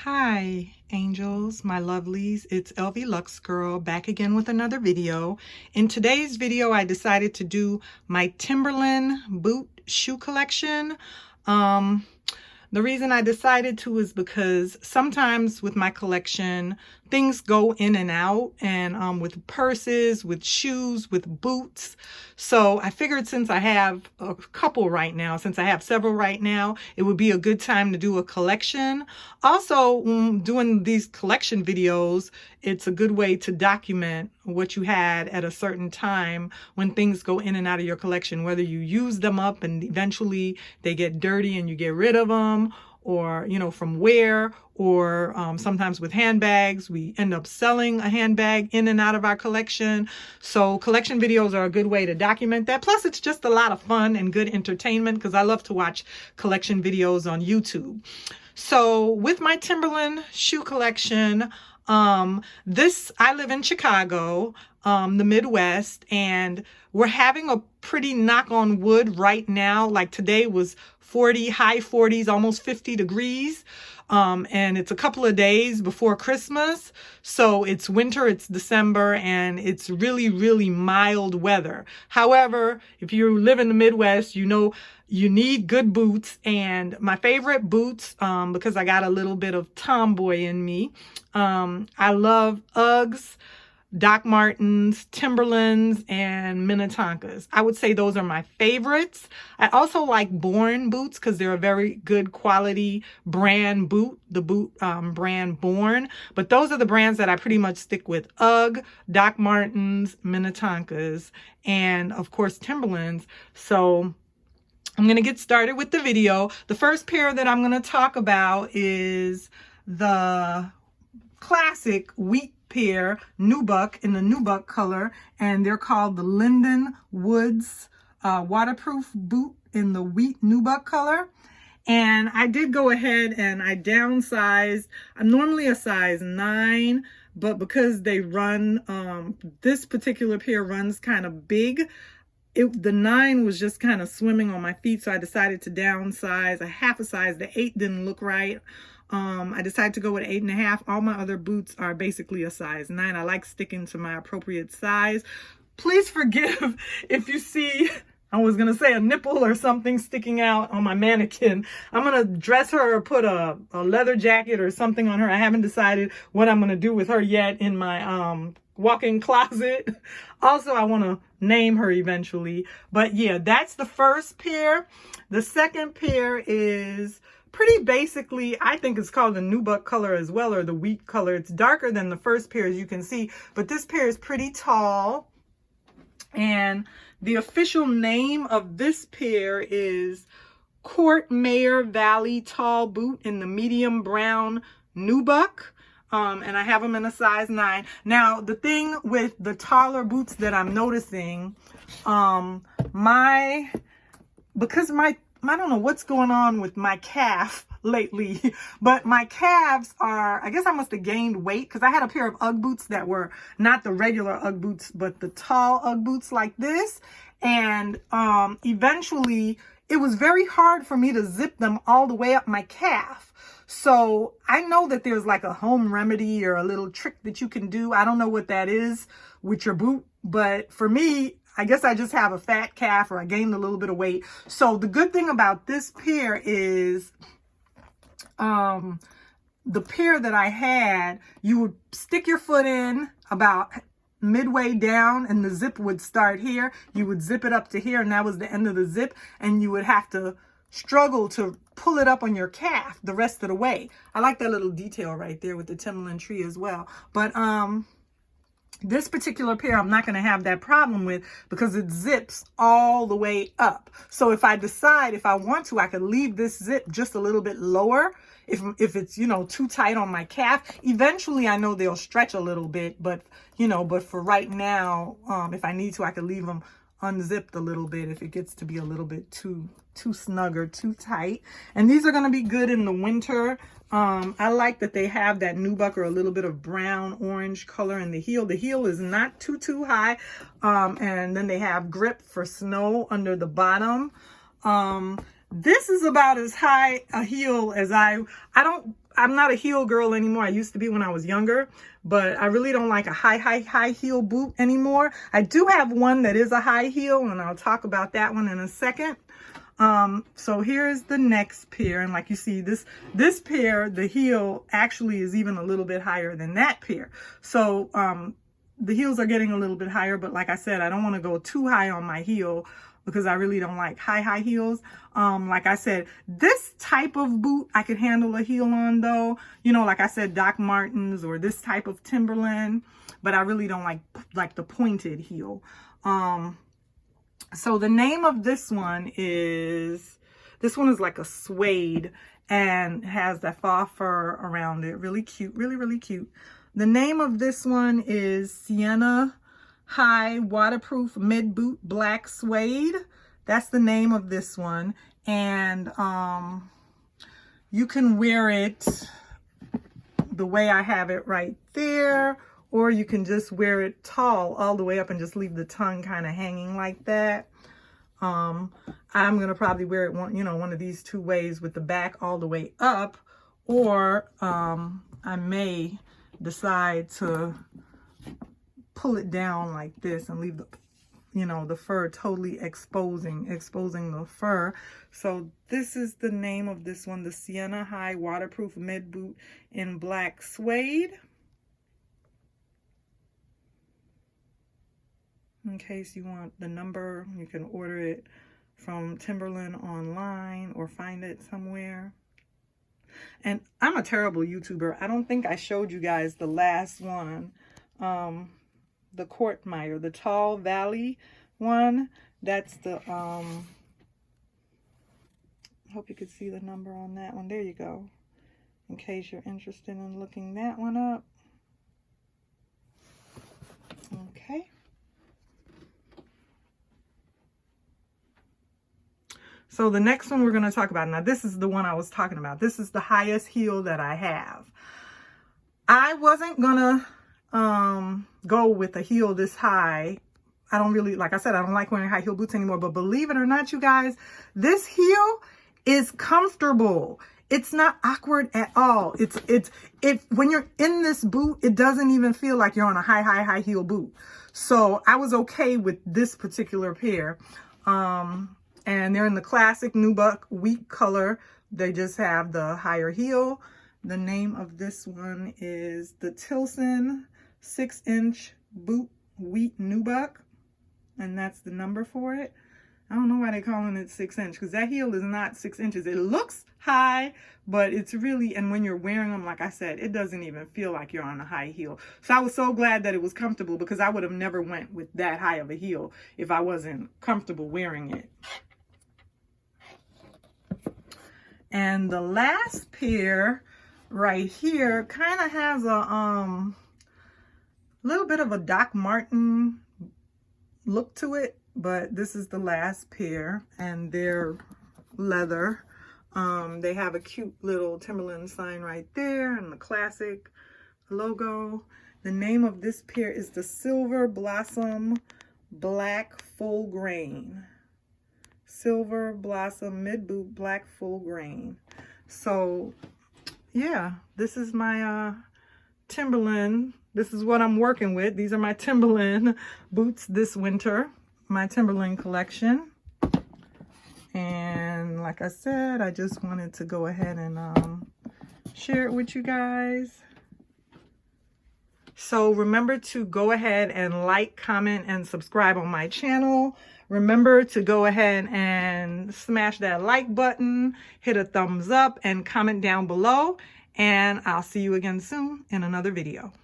Hi, angels, my lovelies. It's LV Lux Girl back again with another video. In today's video, I decided to do my Timberland boot shoe collection. The reason I decided to is because sometimes with my collection, things go in and out, and with purses, with shoes, with boots. So I figured since I have a couple right now, since I have several right now, it would be a good time to do a collection. Also, doing these collection videos, it's a good way to document what you had at a certain time when things go in and out of your collection, whether you use them up and eventually they get dirty and you get rid of them, or from wear, or sometimes with handbags we end up selling a handbag in and out of our collection. So collection videos are a good way to document that. Plus it's just a lot of fun and good entertainment because I love to watch collection videos on YouTube. So with my Timberland shoe collection, I live in Chicago, the Midwest, and we're having a pretty knock on wood right now. Like today was 40, high 40s, almost 50 degrees. And it's a couple of days before Christmas. So it's winter, it's December, and it's really, really mild weather. However, if you live in the Midwest, you know you need good boots. And my favorite boots, because I got a little bit of tomboy in me, I love Uggs, Doc Martens, Timberlands, and Minnetonkas. I would say those are my favorites. I also like Born boots because they're a very good quality brand boot, the boot brand Born. But those are the brands that I pretty much stick with: Ugg, Doc Martens, Minnetonkas, and of course Timberlands. So I'm going to get started with the video. The first pair that I'm going to talk about is the classic wheat pair Nubuck in the Nubuck color, and they're called the Linden Woods waterproof boot in the wheat Nubuck color. And I did go ahead and I downsized. I'm normally a size 9, but because they run, this particular pair runs kind of big, the 9 was just kind of swimming on my feet, so I decided to downsize a half a size. The 8 didn't look right. I decided to go with 8.5. All my other boots are basically a size 9. I like sticking to my appropriate size. Please forgive if you see, I was going to say a nipple or something sticking out on my mannequin. I'm going to dress her or put a leather jacket or something on her. I haven't decided what I'm going to do with her yet in my walk-in closet. Also, I want to name her eventually. But yeah, that's the first pair. The second pair is pretty basically, I think it's called the Nubuck color as well, or the wheat color. It's darker than the first pair, as you can see, but this pair is pretty tall. And the official name of this pair is Court Mayor Valley Tall Boot in the medium brown Nubuck. And I have them in a size 9. Now, the thing with the taller boots that I'm noticing, I don't know what's going on with my calf lately, but my calves are, I guess I must have gained weight because I had a pair of Ugg boots that were not the regular Ugg boots, but the tall Ugg boots like this. And eventually it was very hard for me to zip them all the way up my calf. So I know that there's like a home remedy or a little trick that you can do. I don't know what that is with your boot, but for me, I guess I just have a fat calf, or I gained a little bit of weight. So the good thing about this pair is the pair that I had, you would stick your foot in about midway down and the zip would start here. You would zip it up to here, and that was the end of the zip, and you would have to struggle to pull it up on your calf the rest of the way. I like that little detail right there with the Timberland tree as well. But this particular pair, I'm not going to have that problem with because it zips all the way up. So if I decide, if I want to, I could leave this zip just a little bit lower. If it's, too tight on my calf, eventually I know they'll stretch a little bit, but for right now, if I need to, I could leave them unzipped a little bit if it gets to be a little bit too snug or too tight. And these are going to be good in the winter. I like that they have that Nubuck or a little bit of brown orange color in the heel. The heel is not too high. And then they have grip for snow under the bottom. This is about as high a heel as I'm not a heel girl anymore. I used to be when I was younger, but I really don't like a high heel boot anymore. I do have one that is a high heel, and I'll talk about that one in a second. So here's the next pair, and like you see, this pair, the heel actually is even a little bit higher than that pair. So the heels are getting a little bit higher, but like I said, I don't want to go too high on my heel because I really don't like high heels. Like I said, this type of boot I could handle a heel on though. You know, like I said, Doc Martens or this type of Timberland, but I really don't like the pointed heel. So the name of this one is like a suede and has that faux fur around it. Really cute, really cute. The name of this one is Sienna High Waterproof Mid Boot Black Suede. That's the name of this one. And you can wear it the way I have it right there, or you can just wear it tall all the way up and just leave the tongue kind of hanging like that. I'm gonna probably wear it one of these two ways, with the back all the way up, or I may decide to pull it down like this and leave the fur totally exposing the fur. So this is the name of this one, the Sienna High Waterproof Mid Boot in Black Suede. In case you want the number, you can order it from Timberland online or find it somewhere. And I'm a terrible YouTuber. I don't think I showed you guys the last one. The Courtmeyer, the Tall Valley one. That's the, I hope you could see the number on that one. There you go. In case you're interested in looking that one up. Okay. So the next one we're going to talk about, now this is the one I was talking about. This is the highest heel that I have. I wasn't going to go with a heel this high. I don't really, like I said, I don't like wearing high heel boots anymore, but believe it or not, you guys, this heel is comfortable. It's not awkward at all. When you're in this boot, it doesn't even feel like you're on a high heel boot. So I was okay with this particular pair. And they're in the classic Nubuck wheat color. They just have the higher heel. The name of this one is the Tilston 6-inch boot wheat Nubuck. And that's the number for it. I don't know why they're calling it 6-inch, because that heel is not 6 inches. It looks high, but it's really, and when you're wearing them, like I said, it doesn't even feel like you're on a high heel. So I was so glad that it was comfortable, because I would have never went with that high of a heel if I wasn't comfortable wearing it. And the last pair right here kind of has a little bit of a Doc Marten look to it, but this is the last pair, and they're leather. They have a cute little Timberland sign right there and the classic logo. The name of this pair is the Silver Blossom Black Full Grain. Silver Blossom Mid Boot Black Full Grain. So yeah, this is my Timberland. This is what I'm working with. These are my Timberland boots this winter, my Timberland collection. And like I said, I just wanted to go ahead and share it with you guys. So remember to go ahead and like, comment, and subscribe on my channel. Remember to go ahead and smash that like button, hit a thumbs up, and comment down below. And I'll see you again soon in another video.